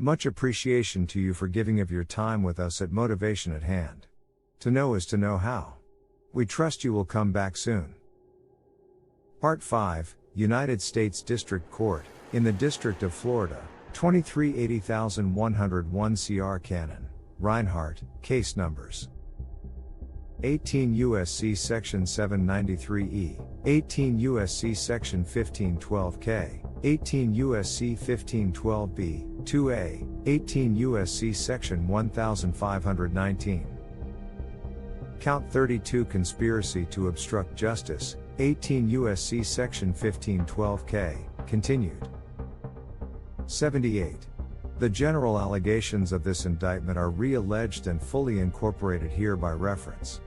Much appreciation to you for giving of your time with us at Motivation at Hand. To know is to know how. We trust you will come back soon. Part 5, United States District Court, in the District of Florida, 2380,101 CR Cannon, Reinhart, case numbers 18 U.S.C. Section 793E, 18 U.S.C. Section 1512K, 18 U.S.C. 1512B, 2A, 18 U.S.C. Section 1519. Count 32 Conspiracy to obstruct justice, 18 U.S.C. Section 1512K, continued. 78. The general allegations of this indictment are re-alleged and fully incorporated here by reference.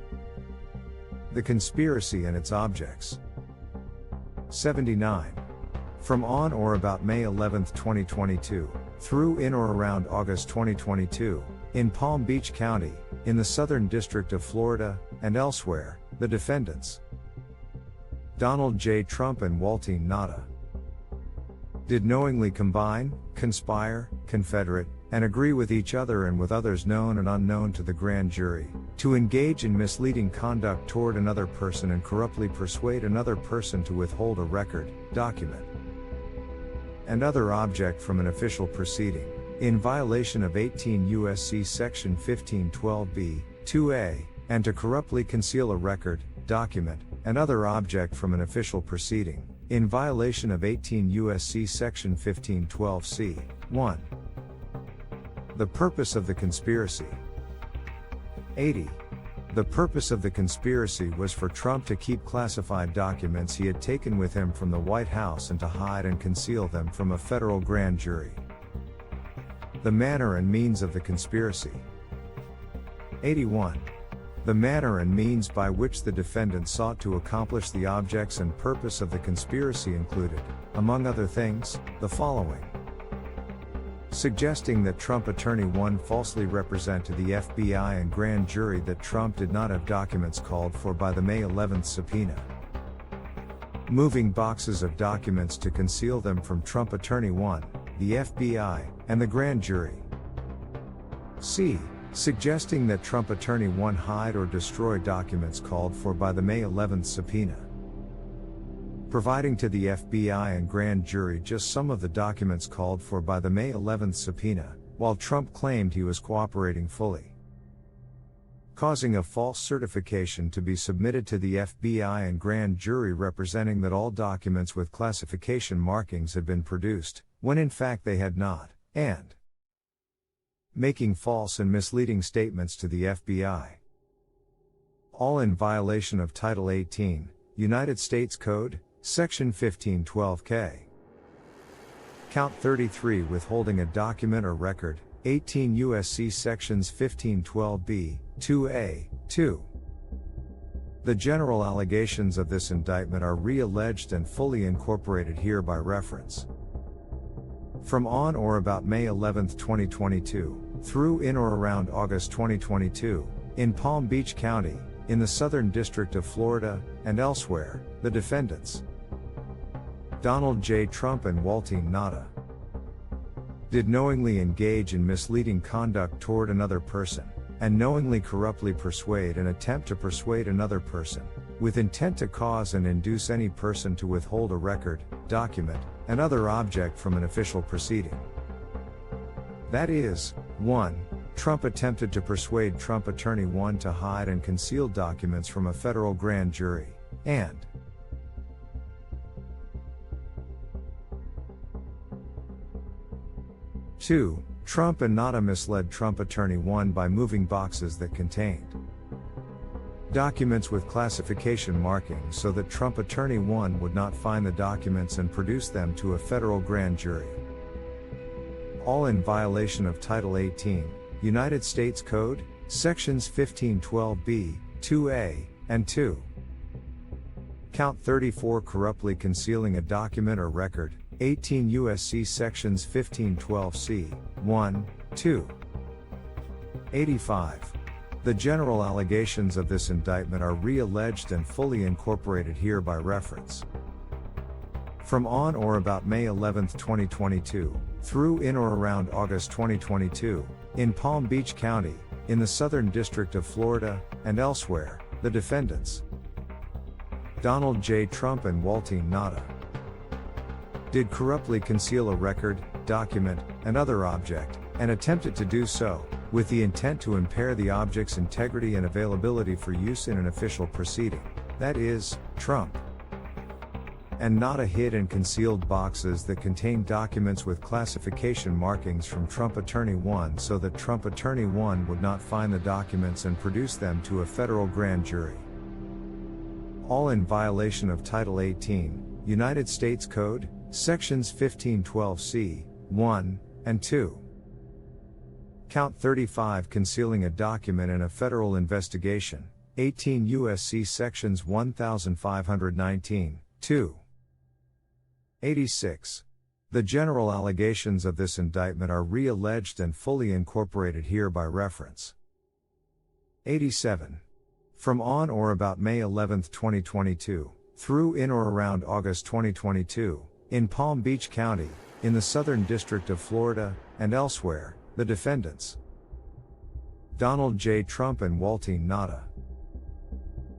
The conspiracy and its objects. 79. From on or about May 11, 2022, through in or around August 2022, in Palm Beach County, in the Southern District of Florida, and elsewhere, the defendants: Donald J. Trump and Waltine Nauta did knowingly combine, conspire, confederate, and agree with each other and with others known and unknown to the grand jury, to engage in misleading conduct toward another person and corruptly persuade another person to withhold a record, document, and other object from an official proceeding, in violation of 18 U.S.C. Section 1512B, 2A, and to corruptly conceal a record, document, and other object from an official proceeding, in violation of 18 U.S.C. Section 1512C, 1. The purpose of the conspiracy. 80. The purpose of the conspiracy was for Trump to keep classified documents he had taken with him from the White House and to hide and conceal them from a federal grand jury. The manner and means of the conspiracy. 81. The manner and means by which the defendant sought to accomplish the objects and purpose of the conspiracy included, among other things, the following: suggesting that Trump Attorney 1 falsely represent to the FBI and grand jury that Trump did not have documents called for by the May 11th subpoena. Moving boxes of documents to conceal them from Trump Attorney 1, the FBI, and the grand jury. C. Suggesting that Trump Attorney 1 hide or destroy documents called for by the May 11th subpoena. Providing to the FBI and grand jury just some of the documents called for by the May 11th subpoena, while Trump claimed he was cooperating fully. Causing a false certification to be submitted to the FBI and grand jury representing that all documents with classification markings had been produced, when in fact they had not, and making false and misleading statements to the FBI. All in violation of Title 18, United States Code, Section 1512K. Count 33 Withholding a document or record, 18 U.S.C. Sections 1512B, 2A, 2. The general allegations of this indictment are re-alleged and fully incorporated here by reference. From on or about May 11, 2022, through in or around August 2022, in Palm Beach County, in the Southern District of Florida, and elsewhere, the defendants: Donald J. Trump and Waltine Nauta did knowingly engage in misleading conduct toward another person, and knowingly corruptly persuade and attempt to persuade another person, with intent to cause and induce any person to withhold a record, document, and other object from an official proceeding. That is, 1. Trump attempted to persuade Trump Attorney 1 to hide and conceal documents from a federal grand jury, and 2. Trump and Nauta misled Trump Attorney 1 by moving boxes that contained documents with classification markings so that Trump Attorney 1 would not find the documents and produce them to a federal grand jury. All in violation of Title 18, United States Code, Sections 1512B, 2A, and 2. Count 34 Corruptly concealing a document or record, 18 U.S.C. Sections 1512C, 1, 2. 85. The general allegations of this indictment are re-alleged and fully incorporated here by reference. From on or about May 11, 2022, through in or around August 2022, in Palm Beach County, in the Southern District of Florida, and elsewhere, the defendants: Donald J. Trump and Waltine Nauta did corruptly conceal a record, document, and other object, and attempted to do so, with the intent to impair the object's integrity and availability for use in an official proceeding, that is, Trump and Nauta hid and concealed boxes that contained documents with classification markings from Trump Attorney 1 so that Trump Attorney 1 would not find the documents and produce them to a federal grand jury. All in violation of Title 18, United States Code, Sections 1512C, 1, and 2. Count 35 concealing a document in a federal investigation, 18 U.S.C. Sections 1519, 2. 86. The general allegations of this indictment are re-alleged and fully incorporated here by reference. 87. From on or about May 11, 2022, through in or around August 2022, in Palm Beach County, in the Southern District of Florida, and elsewhere, the defendants: Donald J. Trump and Waltine Nauta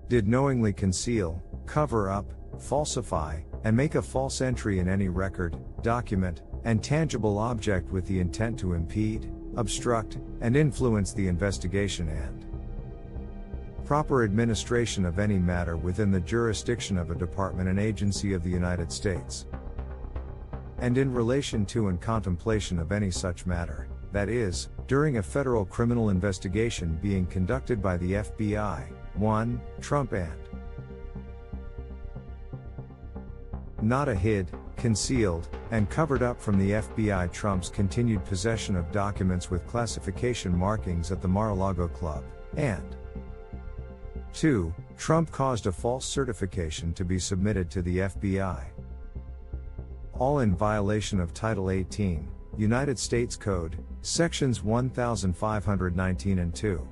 did knowingly conceal, cover up, falsify, and make a false entry in any record, document, and tangible object with the intent to impede, obstruct, and influence the investigation and proper administration of any matter within the jurisdiction of a department and agency of the United States, and in relation to and contemplation of any such matter, that is, during a federal criminal investigation being conducted by the FBI, 1. Trump and Nauta hid, concealed, and covered up from the FBI Trump's continued possession of documents with classification markings at the Mar-a-Lago Club, and 2. Trump caused a false certification to be submitted to the FBI. All in violation of Title 18, United States Code, Sections 1519 and 2.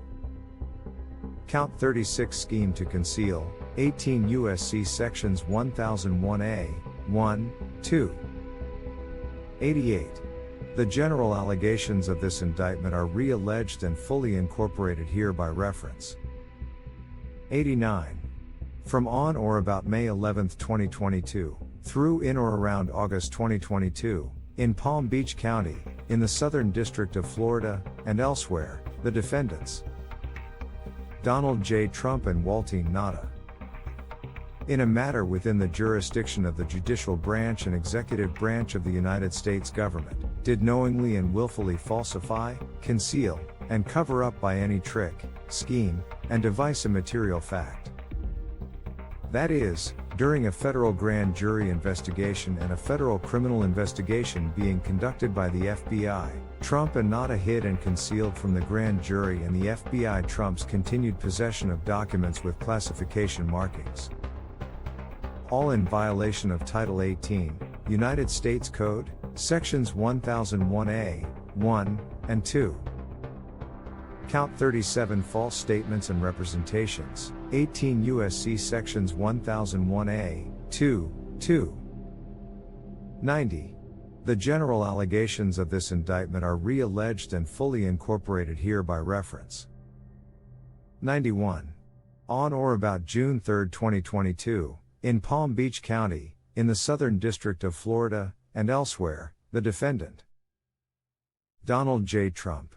Count 36 scheme to conceal, 18 U.S.C. Sections 1001A, 1, 2. 88. The general allegations of this indictment are re-alleged and fully incorporated here by reference. 89. From on or about May 11, 2022, through in or around August 2022, in Palm Beach County, in the Southern District of Florida, and elsewhere, the defendants: Donald J. Trump and Waltine Nauta, in a matter within the jurisdiction of the judicial branch and executive branch of the United States government, did knowingly and willfully falsify, conceal, and cover up by any trick, scheme, and device a material fact. That is, during a federal grand jury investigation and a federal criminal investigation being conducted by the FBI, Trump and Nauta hid and concealed from the grand jury and the FBI Trump's continued possession of documents with classification markings. All in violation of Title 18, United States Code, Sections 1001A, 1, and 2. Count 37 false statements and representations, 18 U.S.C. Sections 1001A, 2. 90. The general allegations of this indictment are re-alleged and fully incorporated here by reference. 91. On or about June 3, 2022, in Palm Beach County, in the Southern District of Florida, and elsewhere, the defendant: Donald J. Trump,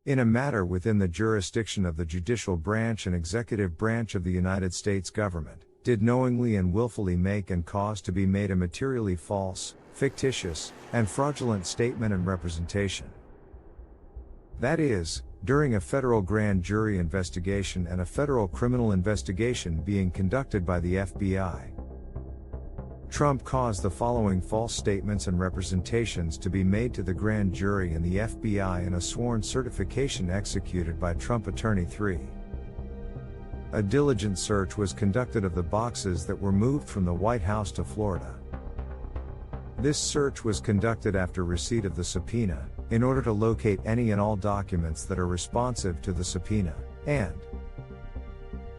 in a matter within the jurisdiction of the judicial branch and executive branch of the United States government, did knowingly and willfully make and cause to be made a materially false, fictitious, and fraudulent statement and representation. That is, during a federal grand jury investigation and a federal criminal investigation being conducted by the FBI. Trump caused the following false statements and representations to be made to the grand jury and the FBI in a sworn certification executed by Trump Attorney 3. A diligent search was conducted of the boxes that were moved from the White House to Florida. This search was conducted after receipt of the subpoena, in order to locate any and all documents that are responsive to the subpoena, and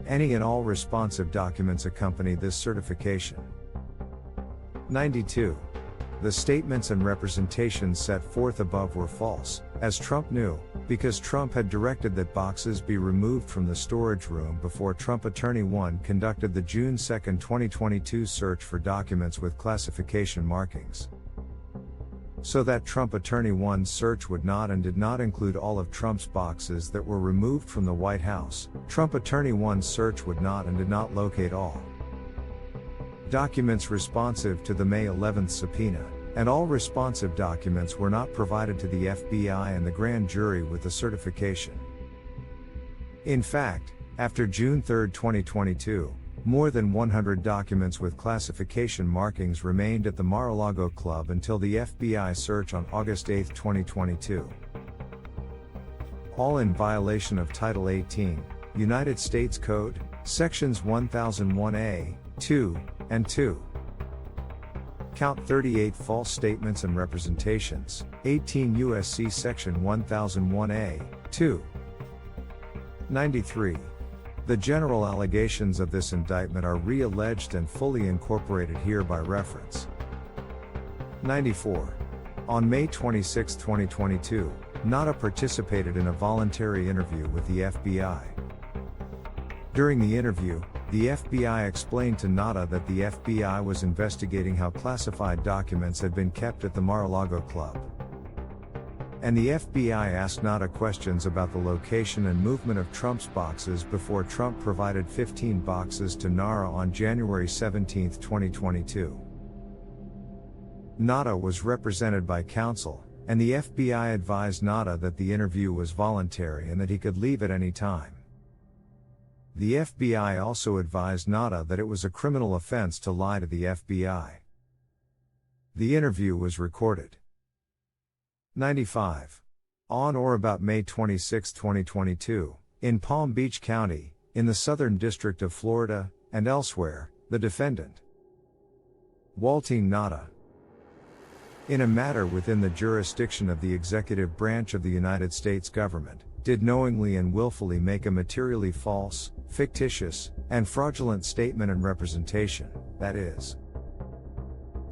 any and all responsive documents accompany this certification. 92. The statements and representations set forth above were false, as Trump knew, because Trump had directed that boxes be removed from the storage room before Trump Attorney 1 conducted the June 2, 2022 search for documents with classification markings. So that Trump Attorney 1's search would not and did not include all of Trump's boxes that were removed from the White House, Trump Attorney 1's search would not and did not locate all documents responsive to the May 11th subpoena, and all responsive documents were not provided to the FBI and the grand jury with the certification. In fact, after June 3, 2022, more than 100 documents with classification markings remained at the Mar-a-Lago Club until the FBI search on August 8, 2022. All in violation of Title 18, United States Code, Sections 1001A, 2, and 2. Count 38 false statements and representations, 18 U.S.C. Section 1001A, 2. 93. The general allegations of this indictment are re-alleged and fully incorporated here by reference. 94. On May 26, 2022, Nauta participated in a voluntary interview with the FBI. During the interview, the FBI explained to Nauta that the FBI was investigating how classified documents had been kept at the Mar-a-Lago Club. And the FBI asked Nauta questions about the location and movement of Trump's boxes before Trump provided 15 boxes to NARA on January 17, 2022. Nauta was represented by counsel, and the FBI advised Nauta that the interview was voluntary and that he could leave at any time. The FBI also advised Nauta that it was a criminal offense to lie to the FBI. The interview was recorded. 95. On or about May 26, 2022, in Palm Beach County, in the Southern District of Florida, and elsewhere, the defendant, Waltine Nauta, in a matter within the jurisdiction of the executive branch of the United States government, did knowingly and willfully make a materially false, fictitious, and fraudulent statement and representation, that is,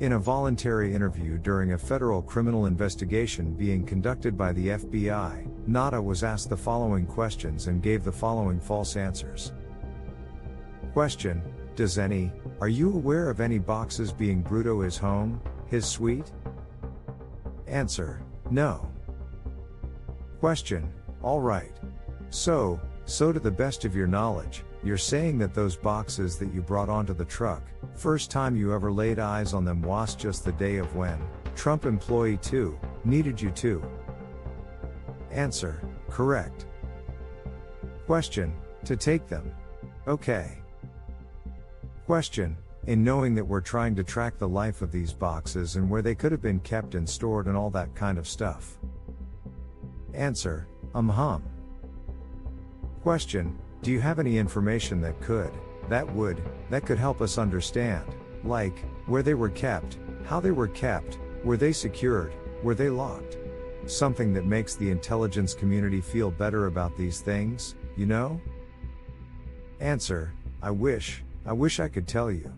in a voluntary interview during a federal criminal investigation being conducted by the FBI, Nauta was asked the following questions and gave the following false answers. Question: are you aware of any boxes being brought to his home, his suite? Answer: no. Question: all right. So to the best of your knowledge, you're saying that those boxes that you brought onto the truck, first time you ever laid eyes on them was just the day of when Trump employee 2 needed you to? Answer: correct. Question: to take them? Okay. Question: in knowing that we're trying to track the life of these boxes and where they could have been kept and stored and all that kind of stuff? Answer: Question: do you have any information that could help us understand, like, where they were kept, how they were kept, were they secured, were they locked? Something that makes the intelligence community feel better about these things, you know? Answer: I wish I could tell you.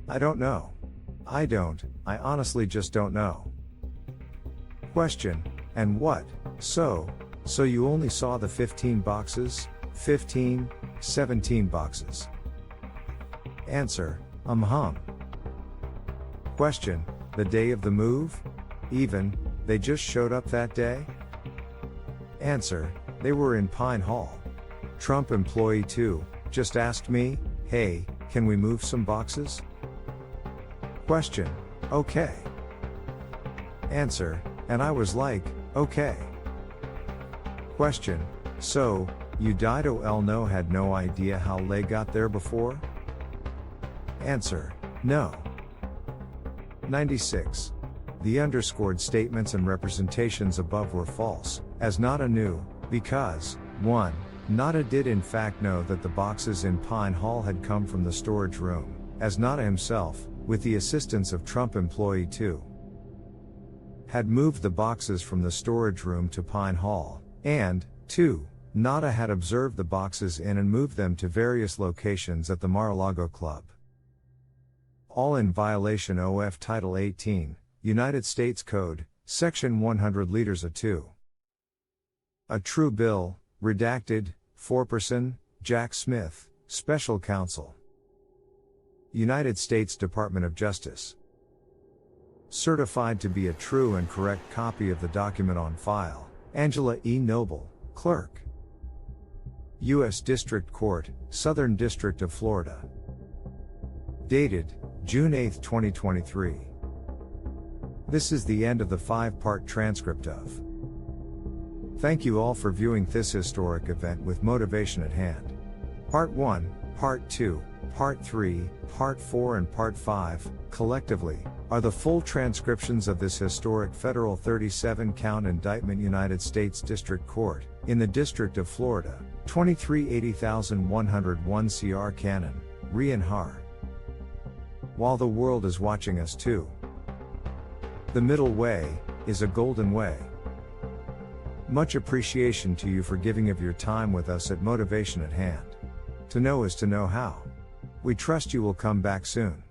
I don't know. I honestly just don't know. Question: and what? So you only saw the 15 boxes? 15, 17 boxes. Answer: Question: the day of the move? Even, they just showed up that day? Answer: they were in Pine Hall. Trump employee 2 just asked me, hey, can we move some boxes? Question: okay. Answer: and I was like, okay. Question: so, you had no idea how they got there before? Answer: no. 96. The underscored statements and representations above were false, as Nauta knew, because 1. Nauta did in fact know that the boxes in Pine Hall had come from the storage room, as Nauta himself, with the assistance of Trump employee 2, had moved the boxes from the storage room to Pine Hall, and 2. Nauta had observed the boxes in and moved them to various locations at the Mar-a-Lago Club. All in violation of Title 18, United States Code, Section 100 liters A2. A true bill, redacted, Foreperson, Jack Smith, Special Counsel. United States Department of Justice. Certified to be a true and correct copy of the document on file, Angela E. Noble, Clerk. U.S. District Court, Southern District of Florida. Dated, June 8, 2023. This is the end of the 5-part transcript of. Thank you all for viewing this historic event with Motivation at Hand. Part 1, Part 2, Part 3, Part 4 and Part 5, collectively, are the full transcriptions of this historic federal 37-count indictment United States District Court, in the District of Florida, 2380,101 CR Cannon, Reinhart. While the world is watching us too. The middle way, is a golden way. Much appreciation to you for giving of your time with us at Motivation at Hand. To know is to know how. We trust you will come back soon.